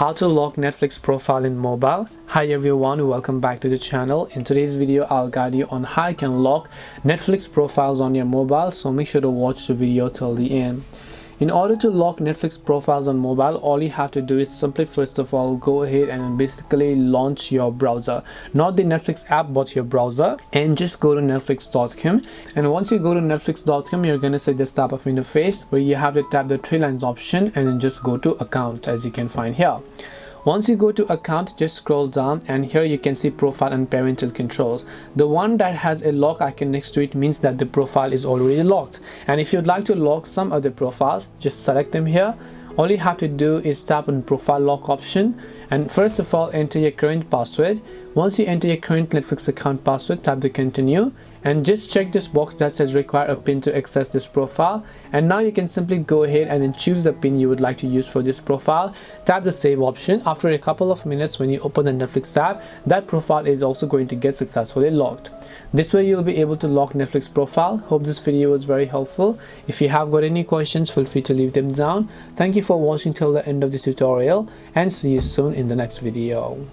How to lock Netflix profile in mobile. Hi everyone, welcome back to the channel. In today's video I'll guide you on how you can lock Netflix profiles on your mobile, so make sure to watch the video till the end. In order to lock Netflix profiles on mobile, all you have to do is simply first of all go ahead and basically launch your browser, not the Netflix app but your browser, and just go to netflix.com. and once you go to netflix.com, you're going to see this type of interface where you have to tap the three lines option and then just go to account, as you can find here. Once you go to account, just scroll down and here you can see profile and parental controls. The one that has a lock icon next to it means that the profile is already locked, and if you'd like to lock some other profiles, just select them here. All you have to do is tap on profile lock option and first of all enter your current password. Once you enter your current Netflix account password, tap the continue and just check this box that says require a pin to access this profile, and now you can simply go ahead and then choose the pin you would like to use for this profile. Tap the save option. After a couple of minutes, when you open the Netflix tab, that profile is also going to get successfully locked. This way you'll be able to lock Netflix profile. Hope this video was very helpful. If you have got any questions, feel free to leave them down. Thank you for watching till the end of the tutorial and see you soon in the next video.